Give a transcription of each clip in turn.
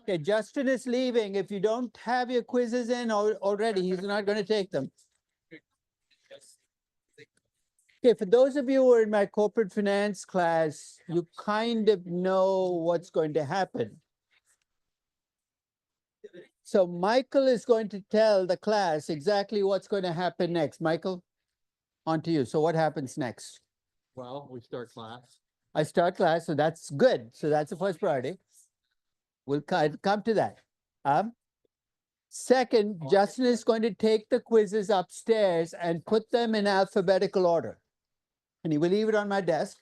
Okay, Justin is leaving. If you don't have your quizzes in already, he's not going to take them. Okay, for those of you who are in my corporate finance class, you kind of know what's going to happen. So Michael is going to tell the class exactly what's going to happen next. Michael, on to you. So what happens next? Well, we start class. I start class, so that's good. So that's the first priority. We'll come to that. Second, Justin is going to take the quizzes upstairs and put them in alphabetical order. And he will leave it on my desk.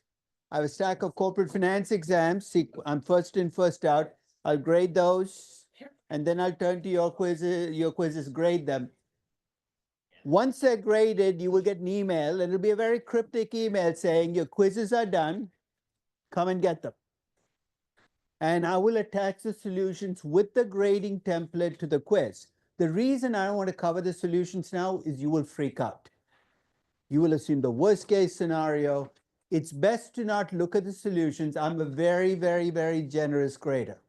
I have a stack of corporate finance exams. See, I'm first in, first out. I'll grade those, and then I'll turn to your quizzes, grade them. Once they're graded, you will get an email, and it'll be a very cryptic email saying your quizzes are done. Come and get them. And I will attach the solutions with the grading template to the quiz. The reason I don't want to cover the solutions now is you will freak out. You will assume the worst case scenario. It's best to not look at the solutions. I'm a very, very, very generous grader.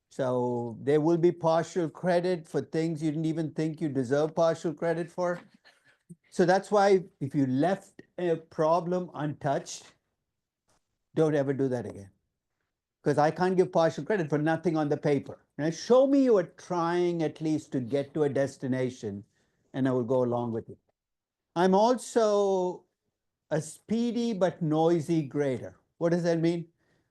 So there will be partial credit for things you didn't even think you deserve partial credit for. So that's why if you left a problem untouched, don't ever do that again. Because I can't give partial credit for nothing on the paper. Now, show me you are trying at least to get to a destination, and I will go along with it. I'm also a speedy but noisy grader. What does that mean?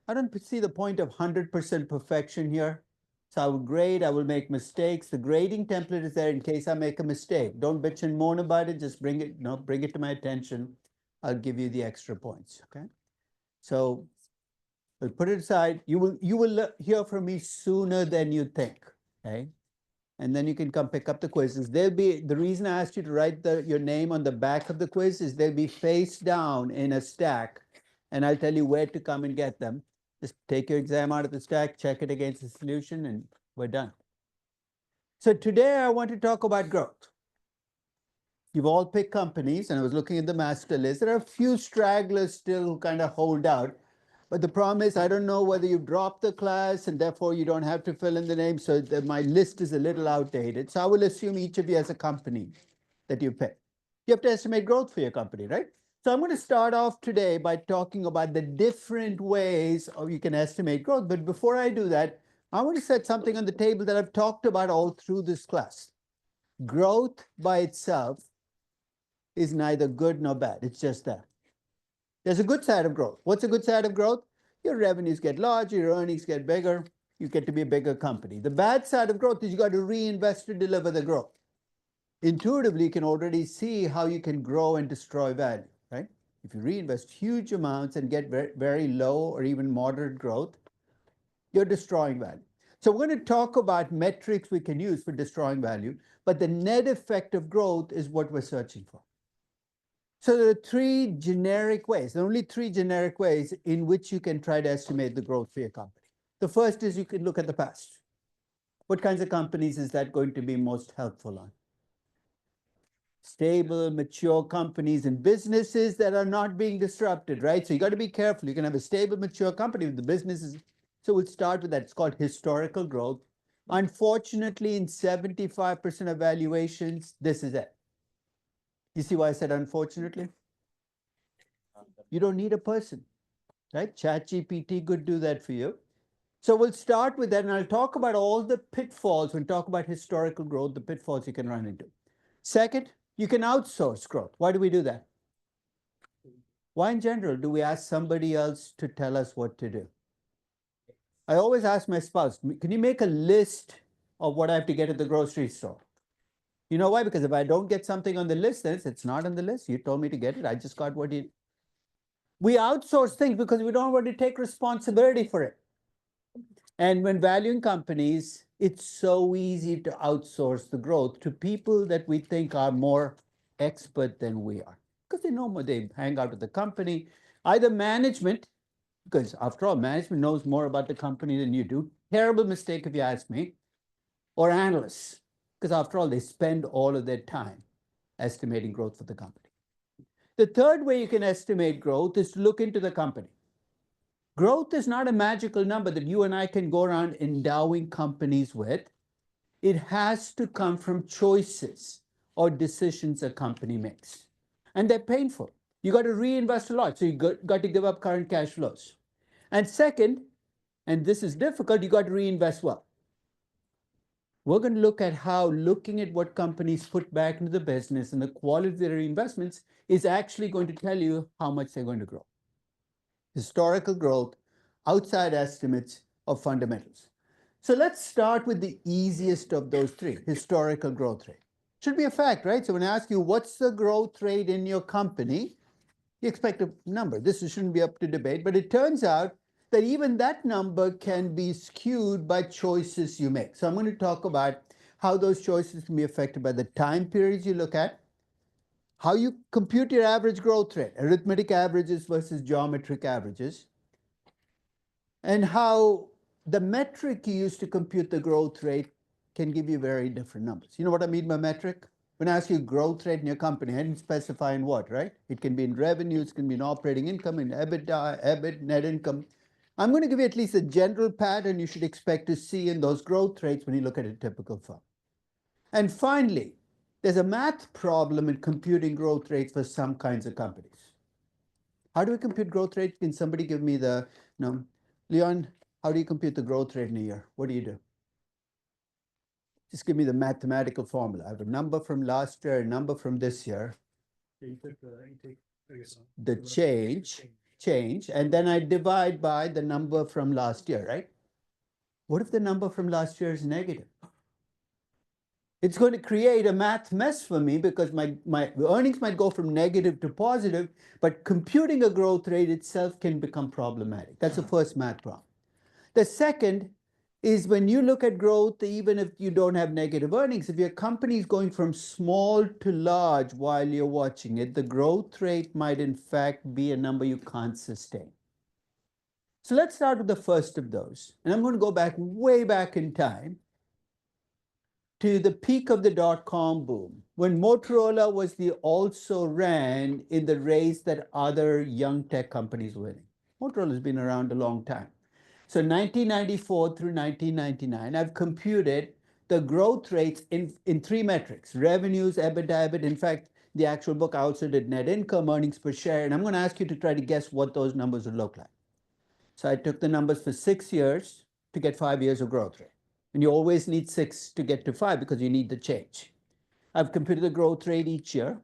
I don't see the point of 100% perfection here. So I will grade, I will make mistakes. The grading template is there in case I make a mistake. Don't bitch and moan about it, just bring it to my attention. I'll give you the extra points, okay? So I'll put it aside. You will hear from me sooner than you think, okay? And then you can come pick up the quizzes. The reason I asked you to write your name on the back of the quiz is they'll be face down in a stack, and I'll tell you where to come and get them. Just take your exam out of the stack, check it against the solution, and we're done. So today I want to talk about growth. You've all picked companies, and I was looking at the master list. There are a few stragglers still who kind of hold out. But the problem is, I don't know whether you've dropped the class and therefore you don't have to fill in the name. So my list is a little outdated. So I will assume each of you has a company that you pick. You have to estimate growth for your company, right? So I'm going to start off today by talking about the different ways you can estimate growth. But before I do that, I want to set something on the table that I've talked about all through this class. Growth by itself is neither good nor bad. It's just that. There's a good side of growth. What's a good side of growth? Your revenues get larger, your earnings get bigger, you get to be a bigger company. The bad side of growth is you got to reinvest to deliver the growth. Intuitively, you can already see how you can grow and destroy value, right? If you reinvest huge amounts and get very, very low or even moderate growth, you're destroying value. So we're going to talk about metrics we can use for destroying value, but the net effect of growth is what we're searching for. So there are three generic ways, there are only three generic ways in which you can try to estimate the growth for your company. The first is you can look at the past. What kinds of companies is that going to be most helpful on? Stable, mature companies and businesses that are not being disrupted, right? So you got to be careful. You can have a stable, mature company with the businesses. So we'll start with that. It's called historical growth. Unfortunately, in 75% of valuations, this is it. You see why I said unfortunately? You don't need a person, right? ChatGPT could do that for you. So we'll start with that, and I'll talk about all the pitfalls when we talk about historical growth, the pitfalls you can run into. Second, you can outsource growth. Why do we do that? Why in general do we ask somebody else to tell us what to do? I always ask my spouse, can you make a list of what I have to get at the grocery store? You know why? Because if I don't get something on the list, then it's not on the list. You told me to get it. I just got what you... We outsource things because we don't want to take responsibility for it. And when valuing companies, it's so easy to outsource the growth to people that we think are more expert than we are. Because they know more, they hang out with the company. Either management, because after all, management knows more about the company than you do. Terrible mistake if you ask me. Or analysts, because after all, they spend all of their time estimating growth for the company. The third way you can estimate growth is to look into the company. Growth is not a magical number that you and I can go around endowing companies with. It has to come from choices or decisions a company makes. And they're painful. You got to reinvest a lot. So you got to give up current cash flows. And second, and this is difficult, you got to reinvest well. We're going to look at how looking at what companies put back into the business and the quality of their investments is actually going to tell you how much they're going to grow. Historical growth, outside estimates of fundamentals. So let's start with the easiest of those three, historical growth rate. Should be a fact, right? So when I ask you, what's the growth rate in your company, you expect a number. This shouldn't be up to debate, but it turns out that even that number can be skewed by choices you make. So I'm going to talk about how those choices can be affected by the time periods you look at, how you compute your average growth rate, arithmetic averages versus geometric averages, and how the metric you use to compute the growth rate can give you very different numbers. You know what I mean by metric? When I ask you growth rate in your company, I didn't specify in what, right? It can be in revenues, it can be in operating income, in EBITDA, EBIT, net income. I'm going to give you at least a general pattern you should expect to see in those growth rates when you look at a typical firm. And finally, there's a math problem in computing growth rates for some kinds of companies. How do we compute growth rate? Can somebody give me the, Leon, how do you compute the growth rate in a year? What do you do? Just give me the mathematical formula. I have a number from last year, a number from this year. The change, and then I divide by the number from last year, right? What if the number from last year is negative? It's going to create a math mess for me because my earnings might go from negative to positive, but computing a growth rate itself can become problematic. That's the first math problem. The second is when you look at growth, even if you don't have negative earnings, if your company is going from small to large while you're watching it, the growth rate might in fact be a number you can't sustain. So let's start with the first of those. And I'm going to go back way back in time to the peak of the dot-com boom, when Motorola was the also ran in the race that other young tech companies were winning. Motorola has been around a long time. So 1994 through 1999, I've computed the growth rates in three metrics: revenues, EBITDA, EBIT. In fact, the actual book, I also did net income, earnings per share, and I'm going to ask you to try to guess what those numbers would look like. So I took the numbers for 6 years to get 5 years of growth rate. And you always need 6 to get to 5 because you need the change. I've computed the growth rate each year.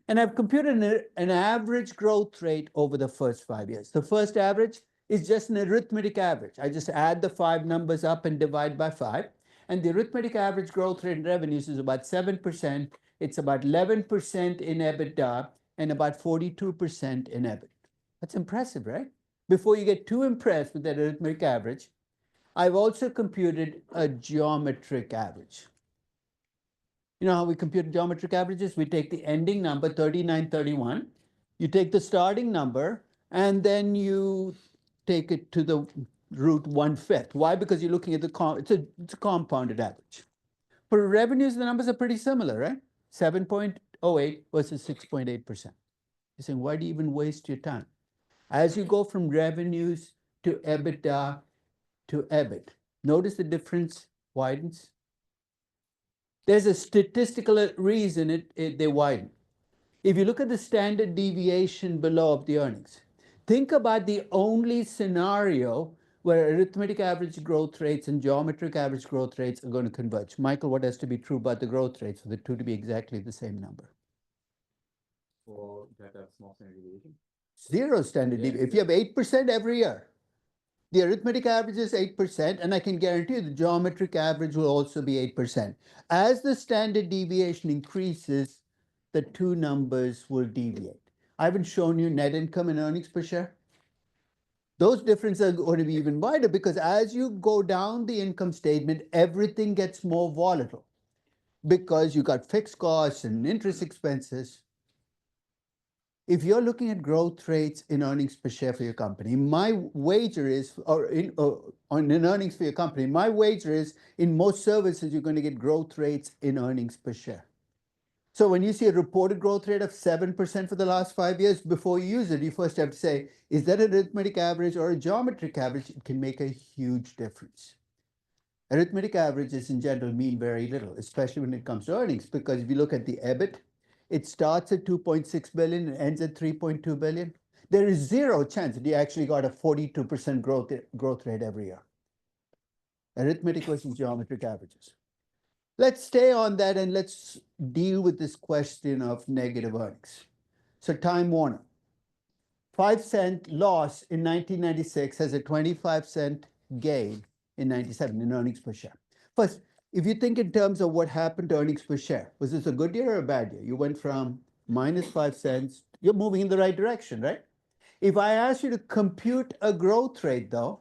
And I've computed an average growth rate over the first 5 years. The first average is just an arithmetic average. I just add the 5 numbers up and divide by 5. And the arithmetic average growth rate in revenues is about 7%. It's about 11% in EBITDA and about 42% in EBIT. That's impressive, right? Before you get too impressed with that arithmetic average, I've also computed a geometric average. You know how we compute geometric averages? We take the ending number, 3931. You take the starting number, and then you take it to the root 1/5. Why? Because you're looking at it's a compounded average. For revenues, the numbers are pretty similar, right? 7.08 versus 6.8%. You're saying, why do you even waste your time? As you go from revenues to EBITDA to EBIT, notice the difference widens. There's a statistical reason they widen. If you look at the standard deviation below of the earnings, think about the only scenario where arithmetic average growth rates and geometric average growth rates are going to converge. Michael, what has to be true about the growth rates for the two to be exactly the same number? Well, you have to have small standard deviation. Zero standard deviation. If you have 8% every year, the arithmetic average is 8%, and I can guarantee you the geometric average will also be 8%. As the standard deviation increases, the two numbers will deviate. I haven't shown you net income and earnings per share. Those differences are going to be even wider because as you go down the income statement, everything gets more volatile because you got fixed costs and interest expenses. If you're looking at growth rates in earnings per share for your company, my wager is, on in earnings for your company, my wager is in most services, you're going to get growth rates in earnings per share. So when you see a reported growth rate of 7% for the last 5 years, before you use it, you first have to say, is that an arithmetic average or a geometric average? It can make a huge difference. Arithmetic averages in general mean very little, especially when it comes to earnings, because if you look at the EBIT, it starts at 2.6 billion and ends at 3.2 billion. There is zero chance that you actually got a 42% growth rate every year. Arithmetic versus geometric averages. Let's stay on that and let's deal with this question of negative earnings. So Time Warner, 5-cent loss in 1996 has a 25-cent gain in 97 in earnings per share. First, if you think in terms of what happened to earnings per share, was this a good year or a bad year? You went from minus 5 cents, you're moving in the right direction, right? If I ask you to compute a growth rate though,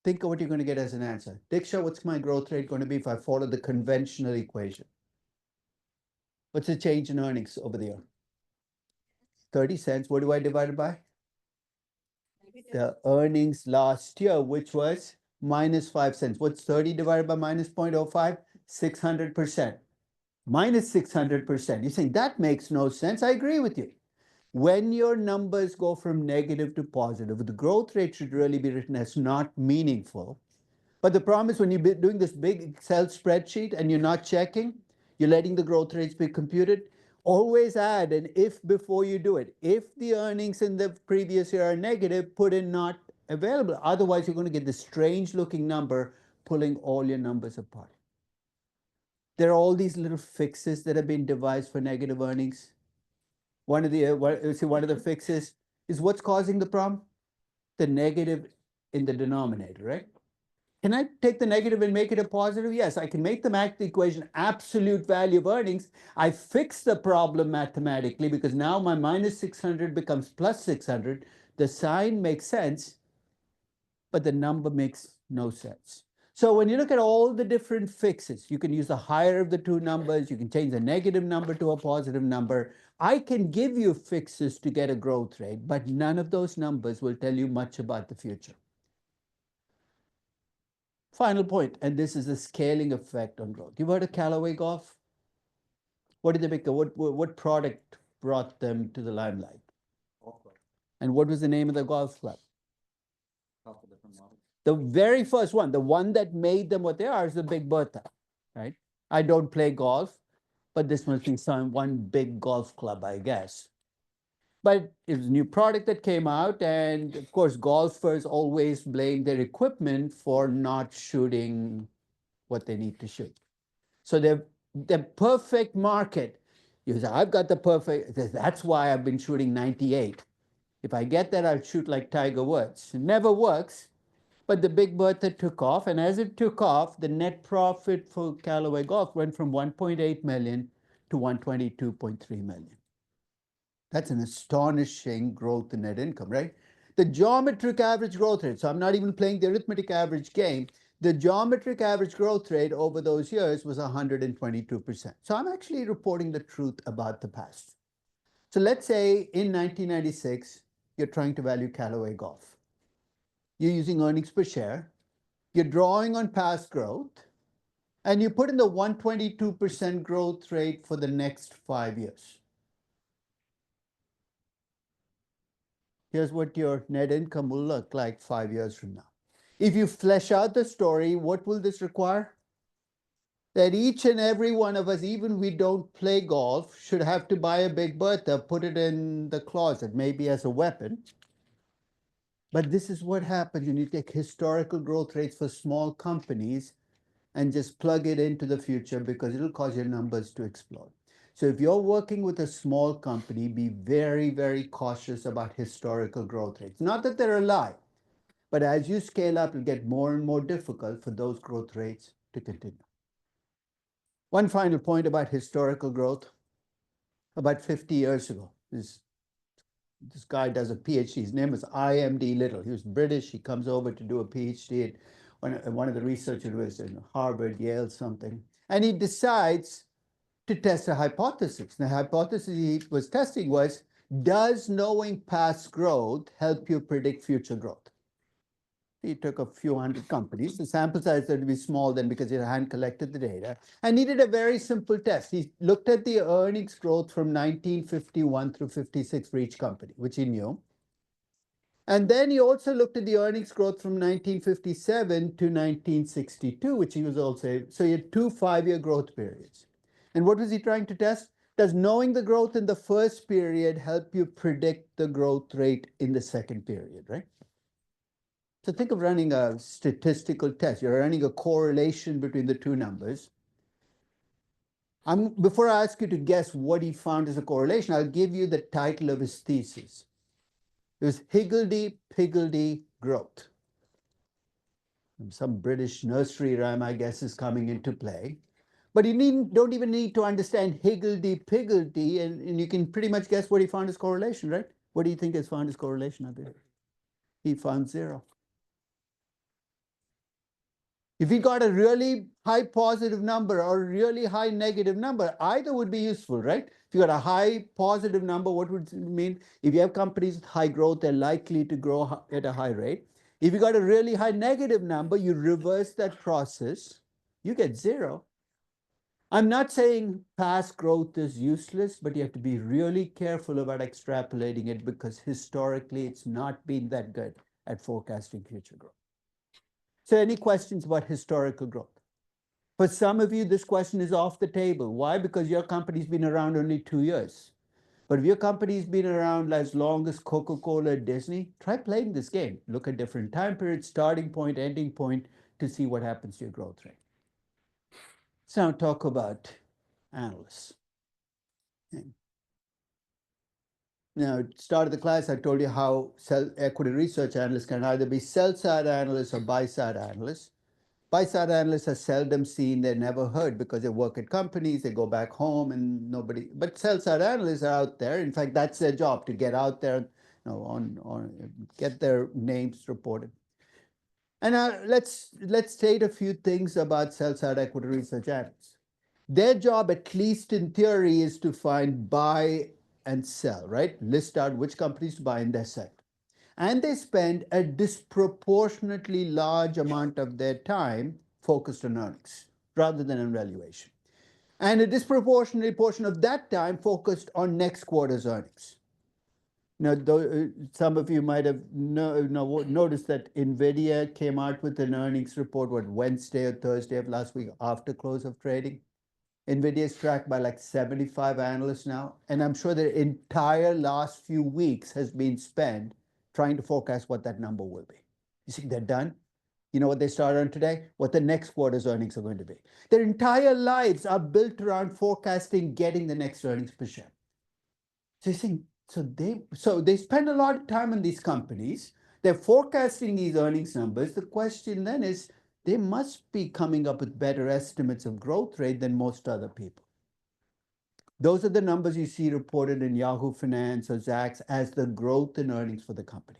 think of what you're going to get as an answer. Diksha, what's my growth rate going to be if I follow the conventional equation? What's the change in earnings over the year? 30 cents. What do I divide it by? The earnings last year, which was minus 5 cents. What's 30 divided by minus 0.05? 600%. Minus 600%. You're saying that makes no sense. I agree with you. When your numbers go from negative to positive, the growth rate should really be written as not meaningful. But the problem is when you're doing this big Excel spreadsheet and you're not checking, you're letting the growth rates be computed. Always add an if before you do it. If the earnings in the previous year are negative, put in not available. Otherwise, you're going to get this strange looking number pulling all your numbers apart. There are all these little fixes that have been devised for negative earnings. One of the fixes is what's causing the problem? The negative in the denominator, right? Can I take the negative and make it a positive? Yes, I can make the math equation absolute value of earnings. I fix the problem mathematically because now my minus 600 becomes plus 600. The sign makes sense, but the number makes no sense. So when you look at all the different fixes, you can use the higher of the two numbers. You can change the negative number to a positive number. I can give you fixes to get a growth rate, but none of those numbers will tell you much about the future. Final point, and this is a scaling effect on growth. You've heard of Callaway Golf? What did they make? What product brought them to the limelight? And what was the name of the golf club? The very first one, the one that made them what they are, is the Big Bertha, right? I don't play golf, but this must be one big golf club, I guess. But it was a new product that came out, and of course, golfers always blame their equipment for not shooting what they need to shoot. So the perfect market, you say, I've got the perfect, that's why I've been shooting 98. If I get that, I'll shoot like Tiger Woods. It never works, but the Big Bertha took off, and as it took off, the net profit for Callaway Golf went from 1.8 million to 122.3 million. That's an astonishing growth in net income, right? The geometric average growth rate, so I'm not even playing the arithmetic average game, the geometric average growth rate over those years was 122%. So I'm actually reporting the truth about the past. So let's say in 1996, you're trying to value Callaway Golf. You're using earnings per share, you're drawing on past growth, and you put in the 122% growth rate for the next 5 years. Here's what your net income will look like 5 years from now. If you flesh out the story, what will this require? That each and every one of us, even we don't play golf, should have to buy a Big Bertha, put it in the closet, maybe as a weapon. But this is what happens when you take historical growth rates for small companies and just plug it into the future, because it'll cause your numbers to explode. So if you're working with a small company, be very, very cautious about historical growth rates. Not that they're a lie, but as you scale up, it'll get more and more difficult for those growth rates to continue. One final point about historical growth. About 50 years ago, this guy does a PhD. His name is I.M.D. Little. He was British. He comes over to do a PhD at one of the research universities in Harvard, Yale, something. And he decides to test a hypothesis. The hypothesis he was testing was, does knowing past growth help you predict future growth? He took a few hundred companies. The sample size had to be small then because he hadn't collected the data. And he did a very simple test. He looked at the earnings growth from 1951 through 56 for each company, which he knew. And then he also looked at the earnings growth from 1957 to 1962, which he was also, so he had two 5-year growth periods. And what was he trying to test? Does knowing the growth in the first period help you predict the growth rate in the second period, right? So think of running a statistical test. You're running a correlation between the two numbers. Before I ask you to guess what he found as a correlation, I'll give you the title of his thesis. It was Higgledy Piggledy Growth. Some British nursery rhyme, I guess, is coming into play. But you don't even need to understand Higgledy Piggledy, and you can pretty much guess what he found as correlation, right? What do you think is found as correlation out there? He found 0. If you got a really high positive number or a really high negative number, either would be useful, right? If you got a high positive number, what would it mean? If you have companies with high growth, they're likely to grow at a high rate. If you got a really high negative number, you reverse that process, you get 0. I'm not saying past growth is useless, but you have to be really careful about extrapolating it because historically it's not been that good at forecasting future growth. So any questions about historical growth? For some of you, this question is off the table. Why? Because your company's been around only 2 years. But if your company's been around as long as Coca-Cola, Disney, try playing this game. Look at different time periods, starting point, ending point, to see what happens to your growth rate. So now talk about analysts. Now, at the start of the class, I told you how equity research analysts can either be sell-side analysts or buy-side analysts. Buy-side analysts are seldom seen, they're never heard because they work at companies, they go back home and nobody, but sell-side analysts are out there. In fact, that's their job, to get out there, get their names reported. And let's state a few things about sell-side equity research analysts. Their job, at least in theory, is to find buy and sell, right? List out which companies to buy in their sector. And they spend a disproportionately large amount of their time focused on earnings rather than on valuation. And a disproportionate portion of that time focused on next quarter's earnings. Now, some of you might have noticed that NVIDIA came out with an earnings report, Wednesday or Thursday of last week after close of trading. NVIDIA is tracked by like 75 analysts now, and I'm sure their entire last few weeks has been spent trying to forecast what that number will be. You think they're done? You know what they started on today? What the next quarter's earnings are going to be. Their entire lives are built around forecasting getting the next earnings per share. So you think, so they spend a lot of time on these companies. They're forecasting these earnings numbers. The question then is, they must be coming up with better estimates of growth rate than most other people. Those are the numbers you see reported in Yahoo Finance or Zacks as the growth in earnings for the company.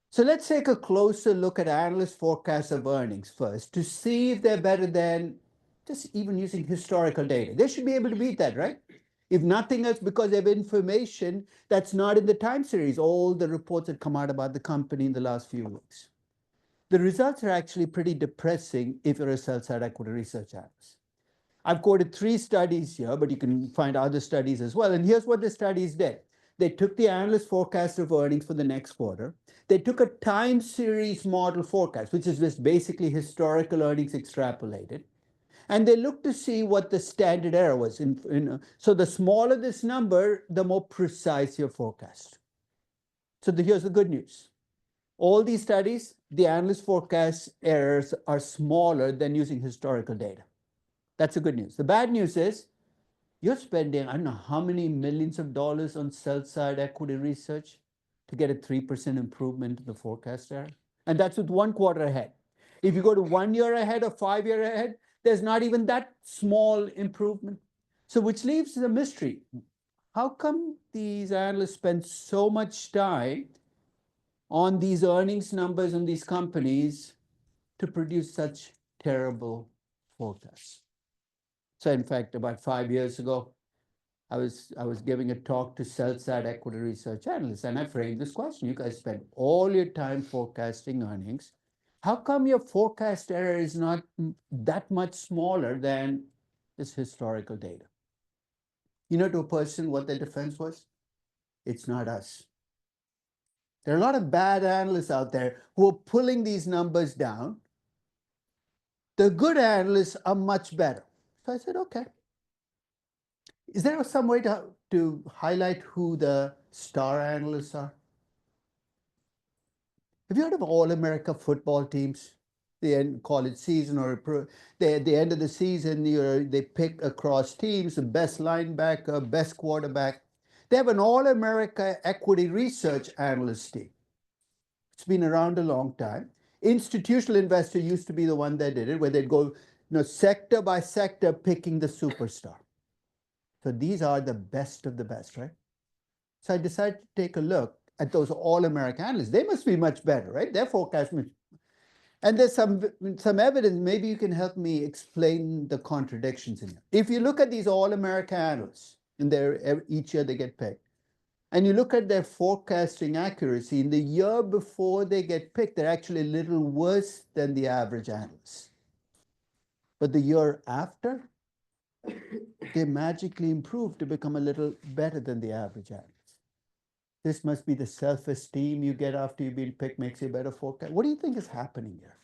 So let's take a closer look at analyst forecasts of earnings first to see if they're better than just even using historical data. They should be able to beat that, right? If nothing else, because they have information that's not in the time series, all the reports that come out about the company in the last few weeks. The results are actually pretty depressing if you're a sell-side equity research analyst. I've quoted 3 studies here, but you can find other studies as well. And here's what the studies did. They took the analyst forecast of earnings for the next quarter. They took a time series model forecast, which is just basically historical earnings extrapolated. And they looked to see what the standard error was. So the smaller this number, the more precise your forecast. So here's the good news. All these studies, the analyst forecast errors are smaller than using historical data. That's the good news. The bad news is you're spending, I don't know how many millions of dollars on sell-side equity research to get a 3% improvement in the forecast error. And that's with 1 quarter ahead. If you go to 1 year ahead or 5 years ahead, there's not even that small improvement. So which leaves the mystery. How come these analysts spend so much time on these earnings numbers in these companies to produce such terrible forecasts? So in fact, about 5 years ago, I was giving a talk to sell-side equity research analysts, and I framed this question. You guys spend all your time forecasting earnings. How come your forecast error is not that much smaller than this historical data? You know, to a person, what their defense was? It's not us. There are a lot of bad analysts out there who are pulling these numbers down. The good analysts are much better. So I said, okay. Is there some way to highlight who the star analysts are? Have you heard of All-America football teams? The end college season or at the end of the season, they pick across teams, the best linebacker, best quarterback. They have an All-America equity research analyst team. It's been around a long time. Institutional investor used to be the one that did it, where they'd go, sector by sector, picking the superstar. So these are the best of the best, right? So I decided to take a look at those all-American analysts. They must be much better, right? Their forecast, and there's some evidence. Maybe you can help me explain the contradictions in here. If you look at these all-American analysts, and each year they get picked, and you look at their forecasting accuracy, in the year before they get picked, they're actually a little worse than the average analysts. But the year after, they magically improve to become a little better than the average analyst. This must be the self-esteem you get after you've been picked makes you a better forecast. What do you think is happening here?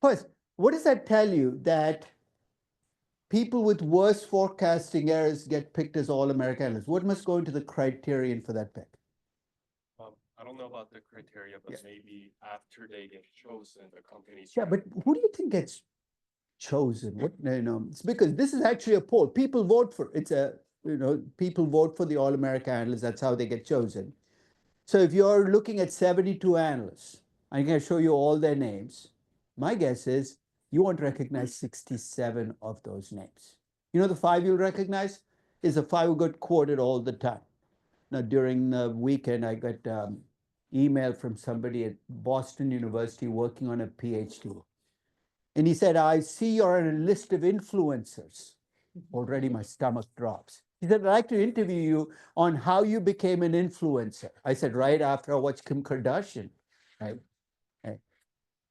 First, what does that tell you that people with worse forecasting errors get picked as all-American analysts? What must go into the criterion for that pick? I don't know about the criteria, but maybe after they get chosen, the companies. Yeah, but who do you think gets chosen? It's because this is actually a poll. People vote for it's a people vote for the all-American analysts. That's how they get chosen. So if you're looking at 72 analysts, I'm going to show you all their names. My guess is you won't recognize 67 of those names. You know the 5 you'll recognize is the 5 who got quoted all the time. Now, during the weekend, I got email from somebody at Boston University working on a PhD. And he said, I see you're on a list of influencers. Already my stomach drops. He said, I'd like to interview you on how you became an influencer. I said, right after I watched Kim Kardashian. Right?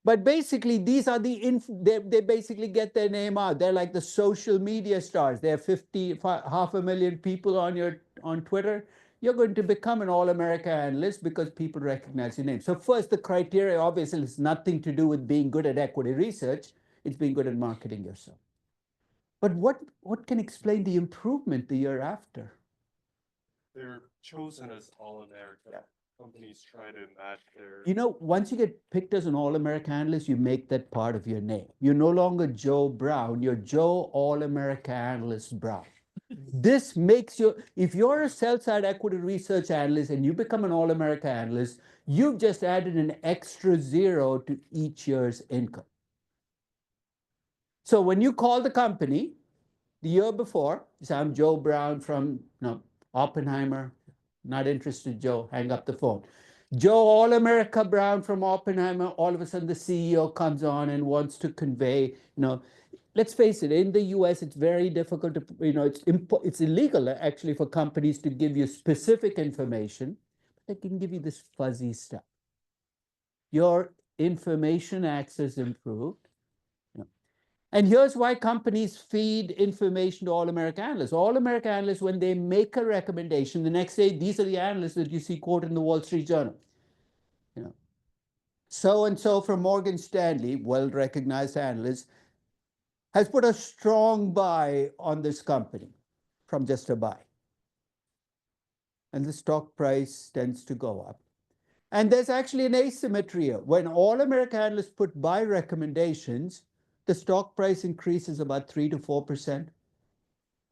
But basically, these are they basically get their name out. They're like the social media stars. There are 500,000 people on Twitter. You're going to become an all-America analyst because people recognize your name. So first, the criteria obviously has nothing to do with being good at equity research. It's being good at marketing yourself. But what can explain the improvement the year after? They're chosen as all-America. Yeah. Companies try to match their. Once you get picked as an all-American analyst, you make that part of your name. You're no longer Joe Brown. You're Joe All-American Analyst Brown. This makes you, if you're a sell-side equity research analyst and you become an all-American analyst, you've just added an extra 0 to each year's income. So when you call the company the year before, you say, I'm Joe Brown from Oppenheimer. Not interested, Joe. Hang up the phone. Joe All-America Brown from Oppenheimer. All of a sudden, the CEO comes on and wants to convey, let's face it, in the US, it's very difficult to, it's illegal actually for companies to give you specific information. But they can give you this fuzzy stuff. Your information access improved. And here's why companies feed information to all-American analysts. All-American analysts, when they make a recommendation, the next day, these are the analysts that you see quoted in the Wall Street Journal. So-and-so from Morgan Stanley, well-recognized analyst, has put a strong buy on this company from just a buy. And the stock price tends to go up. And there's actually an asymmetry here. When all-American analysts put buy recommendations, the stock price increases about 3 to 4%.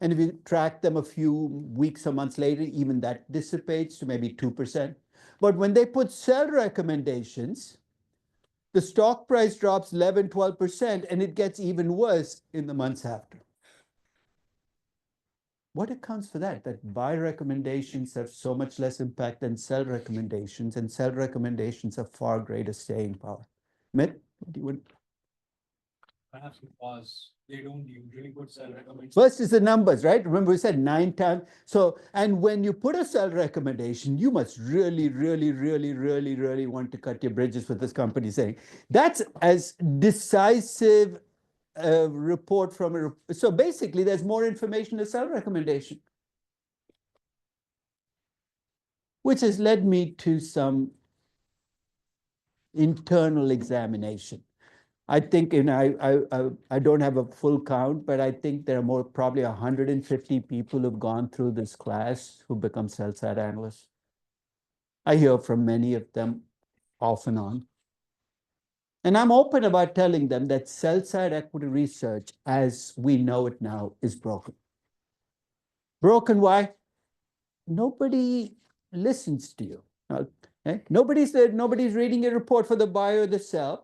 And if you track them a few weeks or months later, even that dissipates to maybe 2%. But when they put sell recommendations, the stock price drops 11, 12%, and it gets even worse in the months after. What accounts for that? That buy recommendations have so much less impact than sell recommendations, and sell recommendations have far greater staying power. Amit, what do you want? Perhaps because they don't usually put sell recommendation. First is the numbers, right? Remember we said 9 times. So, and when you put a sell recommendation, you must really, really, really, really, really want to cut your bridges with this company saying that's as decisive a report from a, so basically there's more information to sell recommendation. Which has led me to some internal examination. I think, and I don't have a full count, but I think there are probably 150 people who've gone through this class who become sell-side analysts. I hear from many of them off and on. And I'm open about telling them that sell-side equity research, as we know it now, is broken. Broken why? Nobody listens to you. Okay? Nobody's reading a report for the buy or the sell.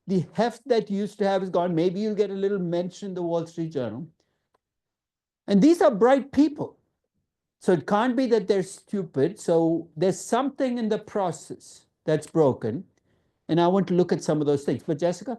The heft that you used to have is gone. Maybe you'll get a little mention in the Wall Street Journal. And these are bright people. So it can't be that they're stupid. So there's something in the process that's broken. And I want to look at some of those things. But Jessica?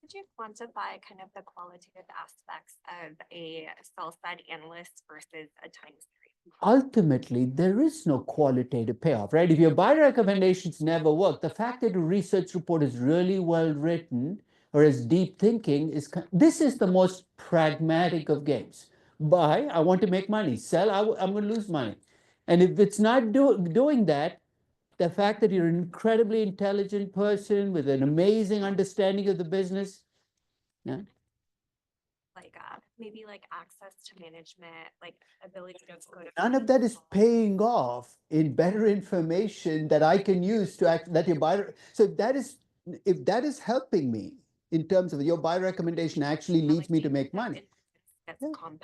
Could you quantify kind of the qualitative aspects of a sell-side analyst versus a time series? Ultimately, there is no qualitative payoff, right? If your buy recommendations never work, the fact that a research report is really well written or is deep thinking this is the most pragmatic of games. Buy, I want to make money. Sell, I'm going to lose money. And if it's not doing that, the fact that you're an incredibly intelligent person with an amazing understanding of the business, yeah. Like maybe like access to management, like ability to go to. None of that is paying off in better information that I can use to act that your buy. So if that is helping me in terms of your buy recommendation actually leads me to make money. Gets compounded.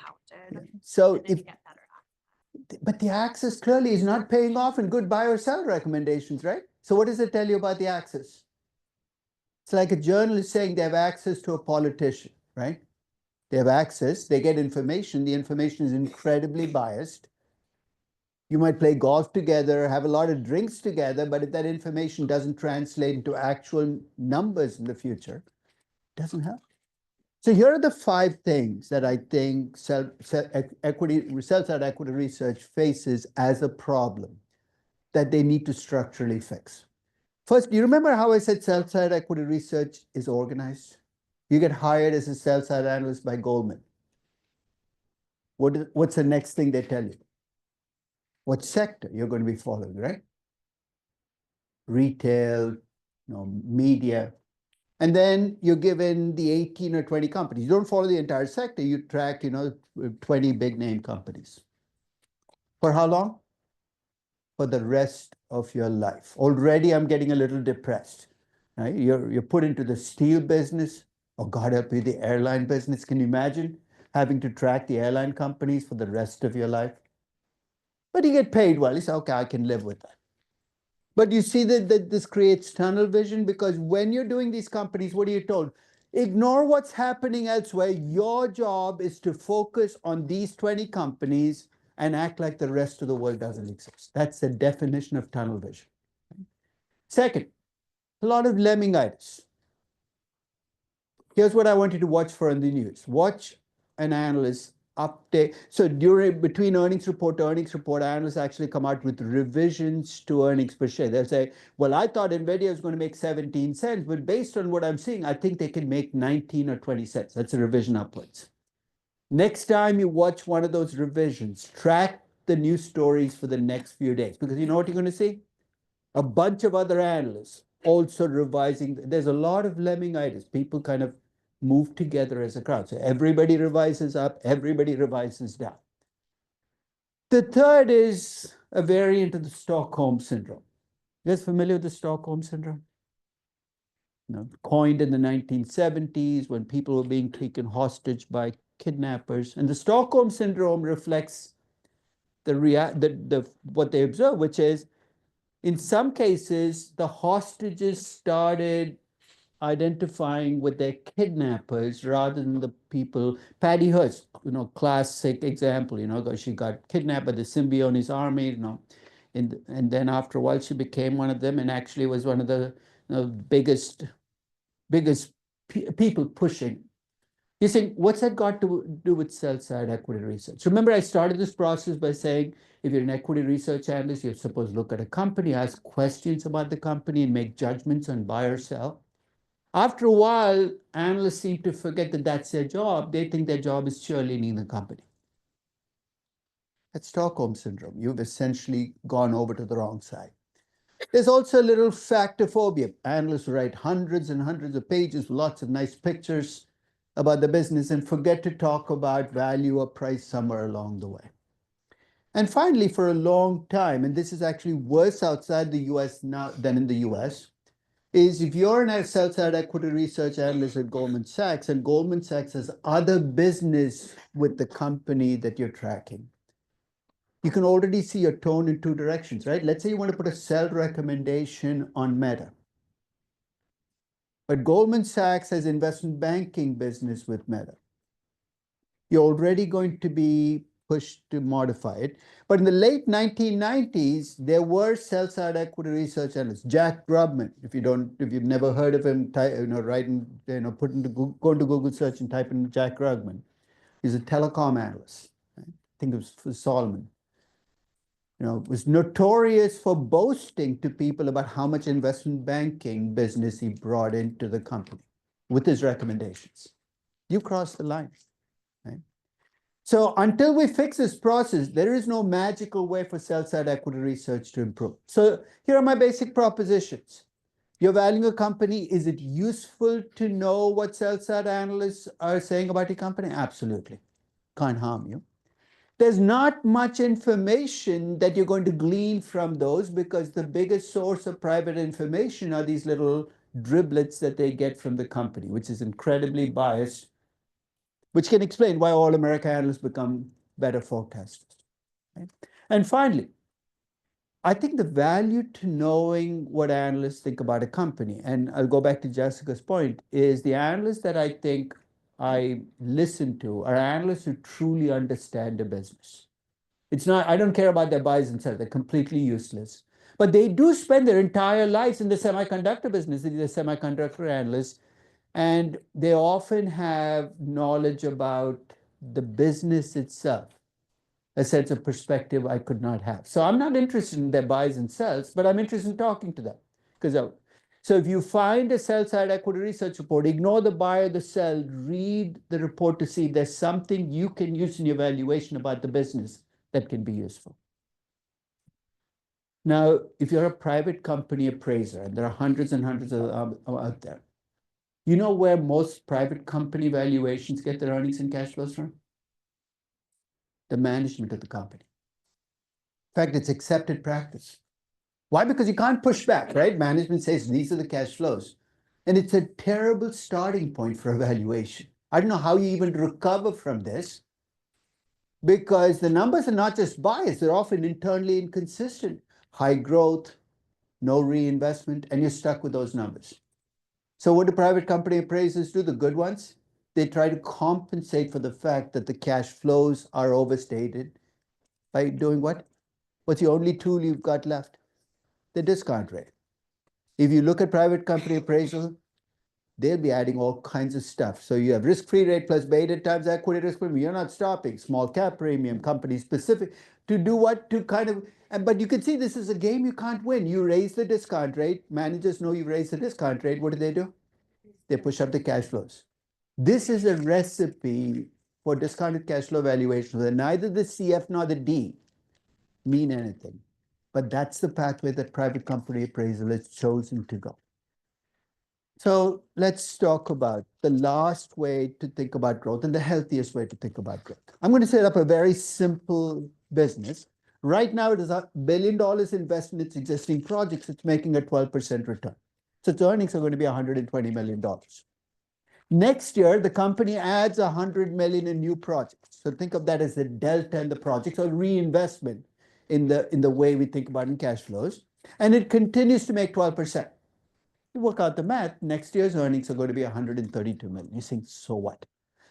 Yeah. So And then you get better access. but the access clearly is not paying off in good buy or sell recommendations, right? So what does it tell you about the access? It's like a journalist saying they have access to a politician, right? They have access, they get information. The information is incredibly biased. You might play golf together, have a lot of drinks together, but if that information doesn't translate into actual numbers in the future, it doesn't help. So here are the 5 things that I think sell-side equity research faces as a problem that they need to structurally fix. First, do you remember how I said sell-side equity research is organized? You get hired as a sell-side analyst by Goldman. What's the next thing they tell you? What sector you're going to be following, right? Retail, media. And then you're given the 18 or 20 companies. You don't follow the entire sector. You track, 20 big name companies. For how long? For the rest of your life. Already I'm getting a little depressed. Right? You're put into the steel business, or God help you, the airline business. Can you imagine having to track the airline companies for the rest of your life? But you get paid well. You say, okay, I can live with that. But you see that this creates tunnel vision, because when you're doing these companies, what are you told? Ignore what's happening elsewhere. Your job is to focus on these 20 companies and act like the rest of the world doesn't exist. That's the definition of tunnel vision. Second, a lot of lemmingitis. Here's what I want you to watch for in the news. Watch an analyst update. So between earnings report to earnings report, analysts actually come out with revisions to earnings per share. They'll say, well, I thought NVIDIA was going to make 17 cents, but based on what I'm seeing, I think they can make 19 or 20 cents. That's a revision upwards. Next time you watch one of those revisions, track the news stories for the next few days, because you know what you're going to see? A bunch of other analysts also revising. There's a lot of lemmingitis. People kind of move together as a crowd. So everybody revises up, everybody revises down. The third is a variant of the Stockholm syndrome. You guys familiar with the Stockholm syndrome? Coined in the 1970s when people were being taken hostage by kidnappers. And the Stockholm syndrome reflects what they observe, which is in some cases, the hostages started identifying with their kidnappers rather than the people. Patty Hearst, classic example, she got kidnapped by the Symbionese army, and then after a while she became one of them and actually was one of the biggest people pushing. You're saying, what's that got to do with sell-side equity research? Remember, I started this process by saying, if you're an equity research analyst, you're supposed to look at a company, ask questions about the company, and make judgments on buy or sell. After a while, analysts seem to forget that that's their job. They think their job is cheerleading the company. That's Stockholm syndrome. You've essentially gone over to the wrong side. There's also a little factophobia. Analysts write hundreds and hundreds of pages, lots of nice pictures about the business and forget to talk about value or price somewhere along the way. And finally, for a long time, and this is actually worse outside the US now than in the US, is if you're a sell-side equity research analyst at Goldman Sachs, and Goldman Sachs has other business with the company that you're tracking, you can already see your tone in two directions, right? Let's say you want to put a sell recommendation on Meta. But Goldman Sachs has investment banking business with Meta. You're already going to be pushed to modify it. But in the late 1990s, there were sell-side equity research analysts. Jack Grubman, if you've never heard of him, go into Google search and type in Jack Grubman. He's a telecom analyst. Right? I think it was for Solomon. Was notorious for boasting to people about how much investment banking business he brought into the company with his recommendations. You crossed the line, right? So until we fix this process, there is no magical way for sell-side equity research to improve. So here are my basic propositions. You're valuing a company. Is it useful to know what sell-side analysts are saying about your company? Absolutely. Can't harm you. There's not much information that you're going to glean from those because the biggest source of private information are these little driblets that they get from the company, which is incredibly biased, which can explain why all American analysts become better forecasters. Right? And finally, I think the value to knowing what analysts think about a company, and I'll go back to Jessica's point, is the analysts that I think I listen to are analysts who truly understand the business. It's not, I don't care about their buys and sells, they're completely useless. But they do spend their entire lives in the semiconductor business, they're semiconductor analysts, and they often have knowledge about the business itself, a sense of perspective I could not have. So I'm not interested in their buys and sells, but I'm interested in talking to them. So if you find a sell-side equity research report, ignore the buy or the sell, read the report to see if there's something you can use in your evaluation about the business that can be useful. Now, if you're a private company appraiser, and there are hundreds and hundreds of them out there, you know where most private company valuations get their earnings and cash flows from? The management of the company. In fact, it's accepted practice. Why? Because you can't push back, right? Management says these are the cash flows. And it's a terrible starting point for evaluation. I don't know how you even recover from this because the numbers are not just biased, they're often internally inconsistent. High growth, no reinvestment, and you're stuck with those numbers. So what do private company appraisers do, the good ones? They try to compensate for the fact that the cash flows are overstated by doing what? What's the only tool you've got left? The discount rate. If you look at private company appraisal, they'll be adding all kinds of stuff. So you have risk-free rate plus beta times equity risk premium. You're not stopping. Small cap premium, company specific. To do what? To kind of, but you can see this is a game you can't win. You raise the discount rate. Managers know you raise the discount rate. What do? They push up the cash flows. This is a recipe for discounted cash flow valuation where neither the CF nor the D mean anything. But that's the pathway that private company appraisal has chosen to go. So let's talk about the last way to think about growth and the healthiest way to think about growth. I'm going to set up a very simple business. Right now, it is $1 billion invested in its existing projects. It's making a 12% return. So its earnings are going to be $120 million. Next year, the company adds $100 million in new projects. So think of that as the delta in the projects or reinvestment in the way we think about in cash flows. And it continues to make 12%. You work out the math, next year's earnings are going to be $132 million. You think, so what?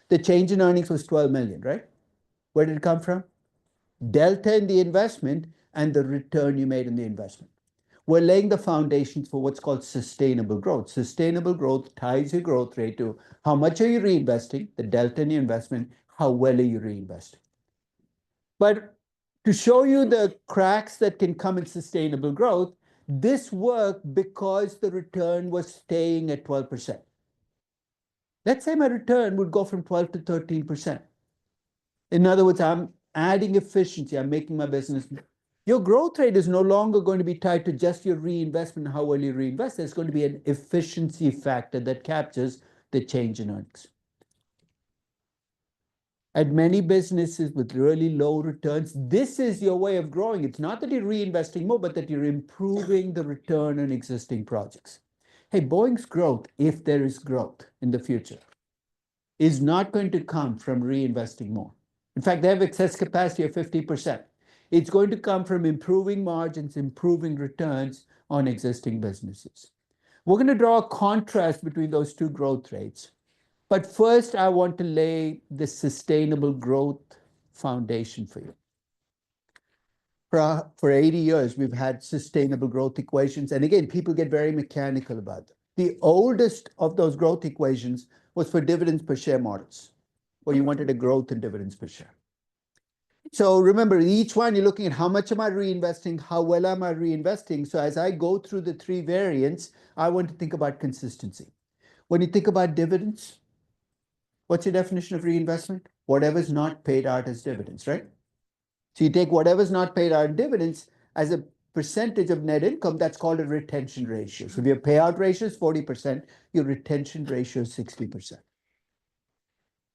The change in earnings was $12 million, right? Where did it come from? Delta in the investment and the return you made in the investment. we're laying the foundations for what's called sustainable growth. Sustainable growth ties your growth rate to how much are you reinvesting, the delta in your investment, how well are you reinvesting. But to show you the cracks that can come in sustainable growth, this worked because the return was staying at 12%. Let's say my return would go from 12 to 13%. In other words, I'm adding efficiency, I'm making my business. Your growth rate is no longer going to be tied to just your reinvestment, how well you reinvest. There's going to be an efficiency factor that captures the change in earnings. At many businesses with really low returns, this is your way of growing. It's not that you're reinvesting more, but that you're improving the return on existing projects. Hey, Boeing's growth, if there is growth in the future, is not going to come from reinvesting more. In fact, they have excess capacity of 50%. It's going to come from improving margins, improving returns on existing businesses. We're going to draw a contrast between those two growth rates. But first, I want to lay the sustainable growth foundation for you. For 80 years, we've had sustainable growth equations. And again, people get very mechanical about them. The oldest of those growth equations was for dividends per share models, where you wanted a growth in dividends per share. So remember, each one, you're looking at how much am I reinvesting, how well am I reinvesting. So as I go through the three variants, I want to think about consistency. When you think about dividends, what's your definition of reinvestment? Whatever's not paid out as dividends, right? So you take whatever's not paid out in dividends as a percentage of net income, that's called a retention ratio. So if your payout ratio is 40%, your retention ratio is 60%.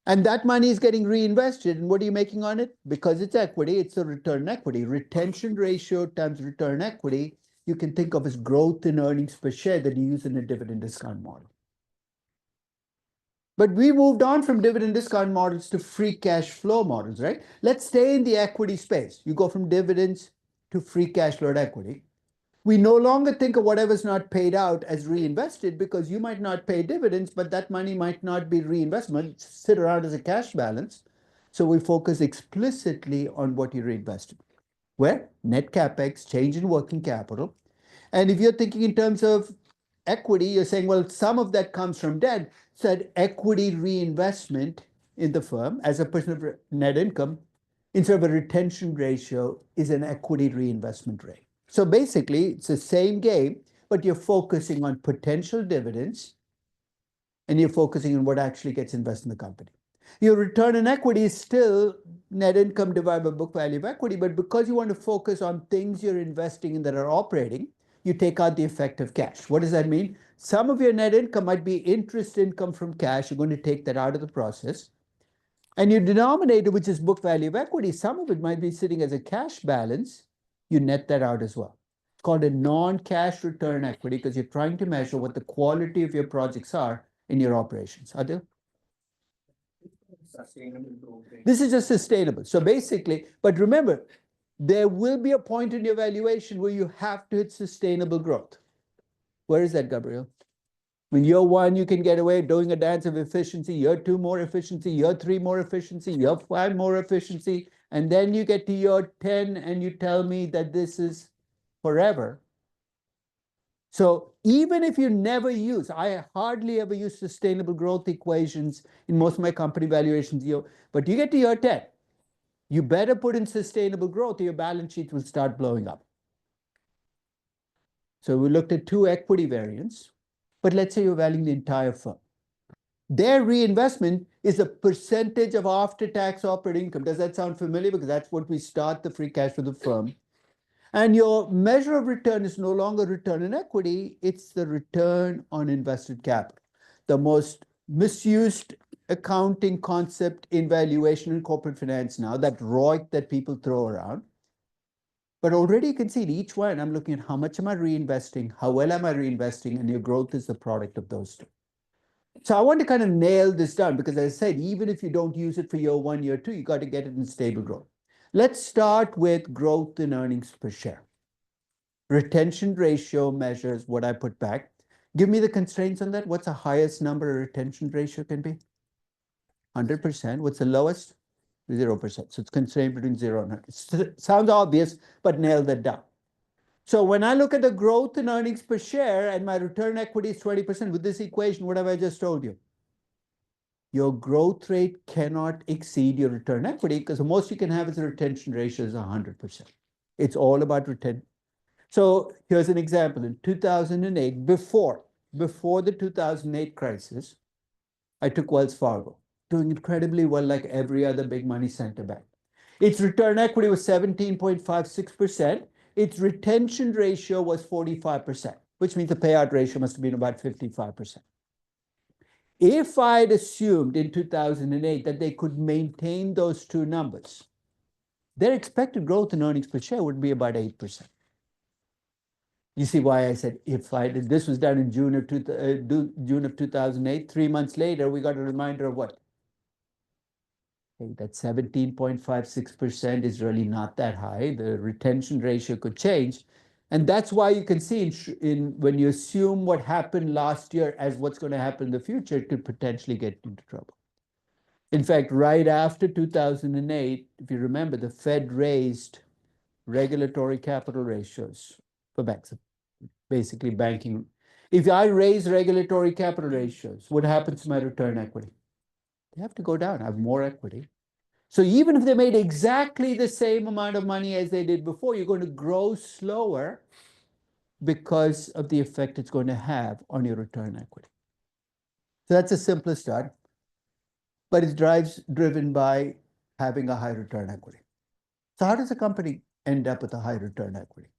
And that money is getting reinvested. And what are you making on it? Because it's equity, it's a return equity. Retention ratio times return equity, you can think of as growth in earnings per share that you use in a dividend discount model. But we moved on from dividend discount models to free cash flow models, right? Let's stay in the equity space. You go from dividends to free cash flow to equity. We no longer think of whatever's not paid out as reinvested because you might not pay dividends, but that money might not be reinvestment, sit around as a cash balance. So we focus explicitly on what you reinvested. Where? Net capex, change in working capital. And if you're thinking in terms of equity, you're saying, well, some of that comes from debt. So equity reinvestment in the firm as a percent of net income, instead of a retention ratio, is an equity reinvestment rate. So basically, it's the same game, but you're focusing on potential dividends and you're focusing on what actually gets invested in the company. Your return on equity is still net income divided by book value of equity, but because you want to focus on things you're investing in that are operating, you take out the effect of cash. What does that mean? Some of your net income might be interest income from cash. You're going to take that out of the process. And your denominator, which is book value of equity, some of it might be sitting as a cash balance. You net that out as well. It's called a non-cash return equity because you're trying to measure what the quality of your projects are in your operations. Adil? Sustainable growth rate. This is just sustainable. So basically, but remember, there will be a point in your valuation where you have to hit sustainable growth. Where is that, Gabriel? In year one, you can get away doing a dance of efficiency. Year two, more efficiency. Year three, more efficiency. Year five, more efficiency. And then you get to year 10 and you tell me that this is forever. So even if you never use, I hardly ever use sustainable growth equations in most of my company valuations, but you get to year 10, you better put in sustainable growth or your balance sheet will start blowing up. So we looked at two equity variants, but let's say you're valuing the entire firm. Their reinvestment is a percentage of after-tax operating income. Does that sound familiar? Because that's what we start the free cash for the firm. And your measure of return is no longer return on equity, it's the return on invested capital. The most misused accounting concept in valuation in corporate finance now, that ROIC that people throw around. But already you can see in each one, I'm looking at how much am I reinvesting, how well am I reinvesting, and your growth is the product of those two. So I want to kind of nail this down because as I said, even if you don't use it for year one, year two, you got to get it in stable growth. Let's start with growth in earnings per share. Retention ratio measures what I put back. Give me the constraints on that. What's the highest number a retention ratio can be? 100%. What's the lowest? 0%. So it's constrained between 0 and 100. Sounds obvious, but nail that down. So when I look at the growth in earnings per share and my return equity is 20% with this equation, what have I just told you? Your growth rate cannot exceed your return equity because the most you can have is a retention ratio is 100%. It's all about retention. So here's an example. In 2008, before the 2008 crisis, I took Wells Fargo, doing incredibly well like every other big money center bank. Its return equity was 17.56%. Its retention ratio was 45%, which means the payout ratio must have been about 55%. If I'd assumed in 2008 that they could maintain those two numbers, their expected growth in earnings per share would be about 8%. You see why I said if I did, this was done in June of 2008. 3 months later, we got a reminder of what? Hey, that 17.56% is really not that high. The retention ratio could change. And that's why you can see when you assume what happened last year as what's going to happen in the future, it could potentially get into trouble. In fact, right after 2008, if you remember, the Fed raised regulatory capital ratios for banks, basically banking. If I raise regulatory capital ratios, what happens to my return equity? They have to go down. I have more equity. So even if they made exactly the same amount of money as they did before, you're going to grow slower because of the effect it's going to have on your return equity. So that's the simplest start, but it's driven by having a high return equity. So how does a company end up with a high return equity?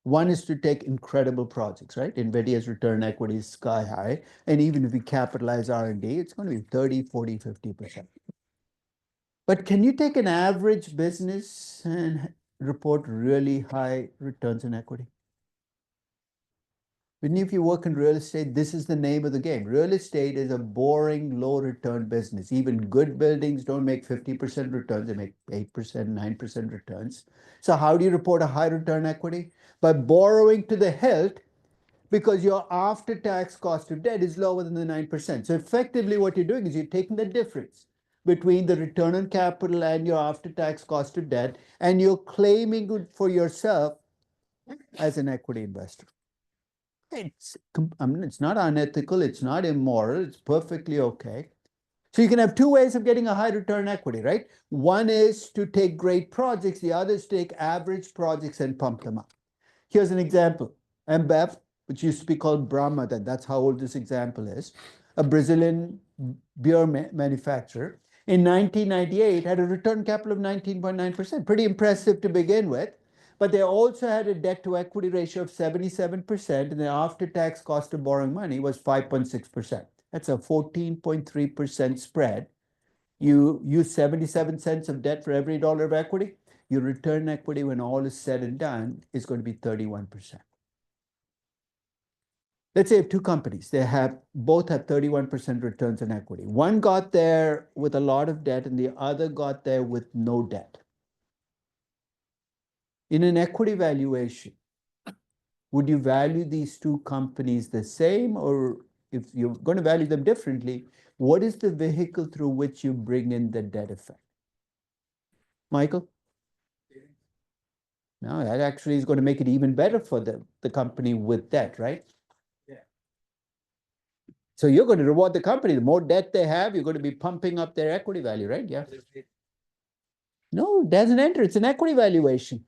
One is to take incredible projects, right? NVIDIA's return equity is sky high. And even if we capitalize R&D, it's going to be 30, 40, 50%. But can you take an average business and report really high returns on equity? When if you work in real estate, this is the name of the game. Real estate is a boring, low return business. Even good buildings don't make 50% returns. They make 8%, 9% returns. So how do you report a high return equity? By borrowing to the hilt, because your after-tax cost of debt is lower than the 9%. So effectively what you're doing is you're taking the difference between the return on capital and your after-tax cost of debt, and you're claiming it for yourself as an equity investor. It's not unethical, it's not immoral, it's perfectly okay. So you can have two ways of getting a high return equity, right? One is to take great projects, the other is to take average projects and pump them up. Here's an example. I.M.D, which used to be called Brahma, that's how old this example is, a Brazilian beer manufacturer, in 1998 had a return capital of 19.9%, pretty impressive to begin with. But they also had a debt to equity ratio of 77%, and the after-tax cost of borrowing money was 5.6%. That's a 14.3% spread. You use 77 cents of debt for every dollar of equity. Your return equity, when all is said and done, is going to be 31%. Let's say you have two companies. Both have 31% returns on equity. One got there with a lot of debt, and the other got there with no debt. In an equity valuation, would you value these two companies the same? Or if you're going to value them differently, what is the vehicle through which you bring in the debt effect? Michael? No, that actually is going to make it even better for the company with debt, right? Yeah. So you're going to reward the company. The more debt they have, you're going to be pumping up their equity value, right? Yeah. No, it doesn't enter. It's an equity valuation.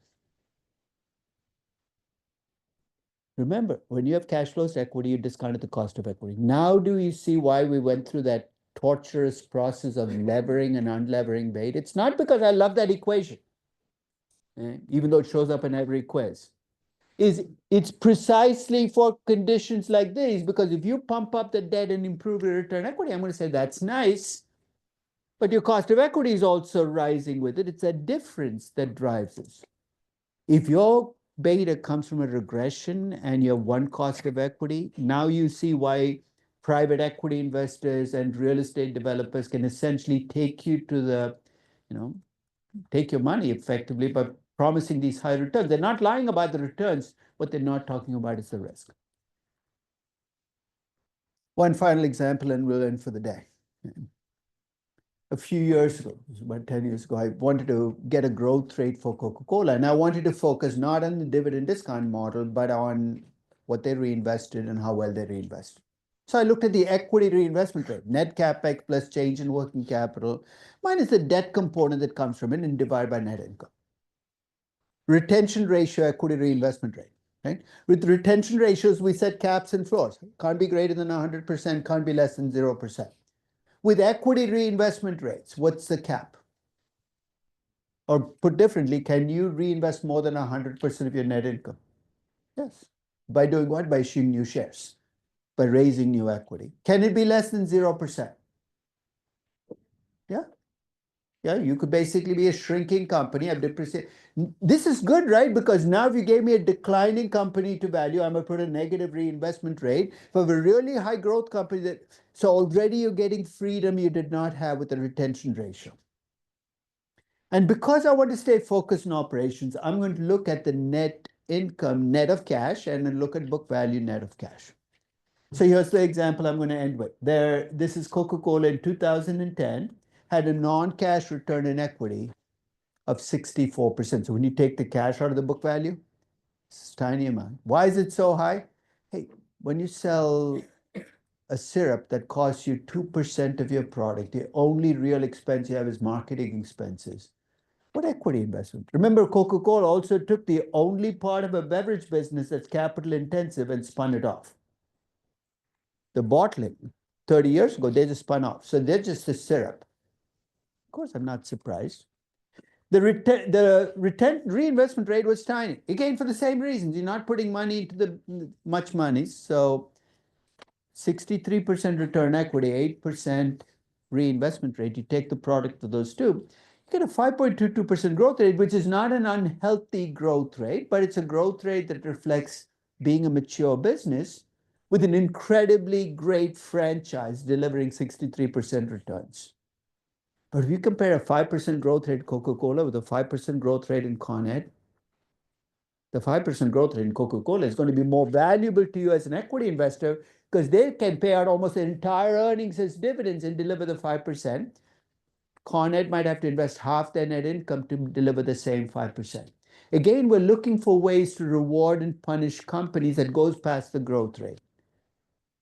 Remember, when you have cash flows to equity, you discounted the cost of equity. Now do you see why we went through that torturous process of levering and unlevering bait? It's not because I love that equation, even though it shows up in every quiz. It's precisely for conditions like these, because if you pump up the debt and improve your return equity, I'm going to say that's nice, but your cost of equity is also rising with it. It's a difference that drives this. If your beta comes from a regression and you have one cost of equity, now you see why private equity investors and real estate developers can essentially take you to take your money effectively by promising these high returns. They're not lying about the returns. What they're not talking about is the risk. One final example and we'll end for the day. a few years ago, it was about 10 years ago, I wanted to get a growth rate for Coca-Cola. And I wanted to focus not on the dividend discount model, but on what they reinvested and how well they reinvested. So I looked at the equity reinvestment rate, net capex plus change in working capital, minus the debt component that comes from it, and divide by net income. Retention ratio, equity reinvestment rate, right? With retention ratios, we set caps and floors. Can't be greater than 100%, can't be less than 0%. With equity reinvestment rates, what's the cap? Or put differently, can you reinvest more than 100% of your net income? Yes. By doing what? By issuing new shares, by raising new equity. Can it be less than 0%? Yeah. Yeah, you could basically be a shrinking company. I've depreciated. This is good, right? Because now if you gave me a declining company to value, I'm going to put a negative reinvestment rate for a really high growth company that, so already you're getting freedom you did not have with the retention ratio. And because I want to stay focused on operations, I'm going to look at the net income, net of cash, and then look at book value, net of cash. So here's the example I'm going to end with. This is Coca-Cola in 2010, had a non-cash return in equity of 64%. So when you take the cash out of the book value, it's a tiny amount. Why is it so high? Hey, when you sell a syrup that costs you 2% of your product, the only real expense you have is marketing expenses. What equity investment? Remember, Coca-Cola also took the only part of a beverage business that's capital intensive and spun it off. The bottling, 30 years ago, they just spun off. So they're just a syrup. Of course, I'm not surprised. The reinvestment rate was tiny. Again, for the same reasons. You're not putting money into much money. So 63% return equity, 8% reinvestment rate. You take the product of those two, you get a 5.22% growth rate, which is not an unhealthy growth rate, but it's a growth rate that reflects being a mature business with an incredibly great franchise delivering 63% returns. But if you compare a 5% growth rate Coca-Cola with a 5% growth rate in Con Ed, the 5% growth rate in Coca-Cola is going to be more valuable to you as an equity investor because they can pay out almost the entire earnings as dividends and deliver the 5%. Con Ed might have to invest half their net income to deliver the same 5%. Again, we're looking for ways to reward and punish companies that goes past the growth rate.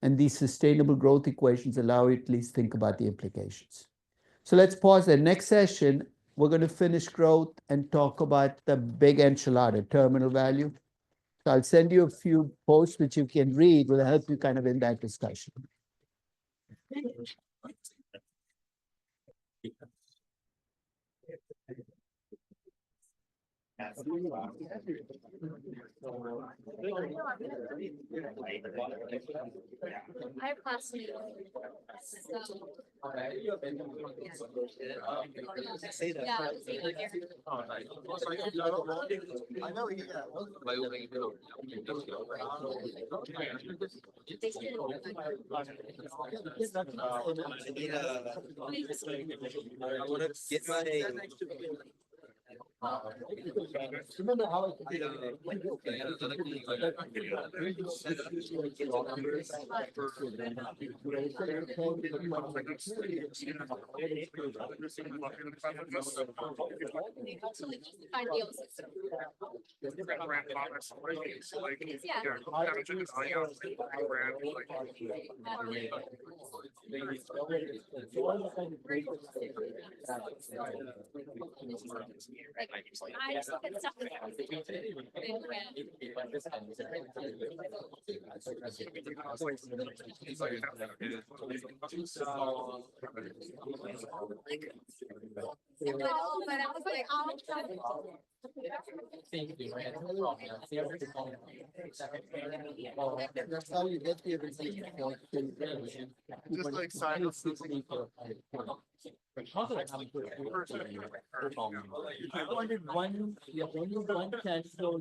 And these sustainable growth equations allow you to at least think about the implications. So let's pause there. Next session, we're going to finish growth and talk about the big enchilada, terminal value. So I'll send you a few posts which you can read, will help you kind of in that discussion. I have class too. Remember how I just look at stuff. But I was like, that's how you get the everything. Just like sign up. I wanted one, yeah, only one cash flow.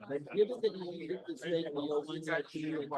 But given that you needed to say your one that you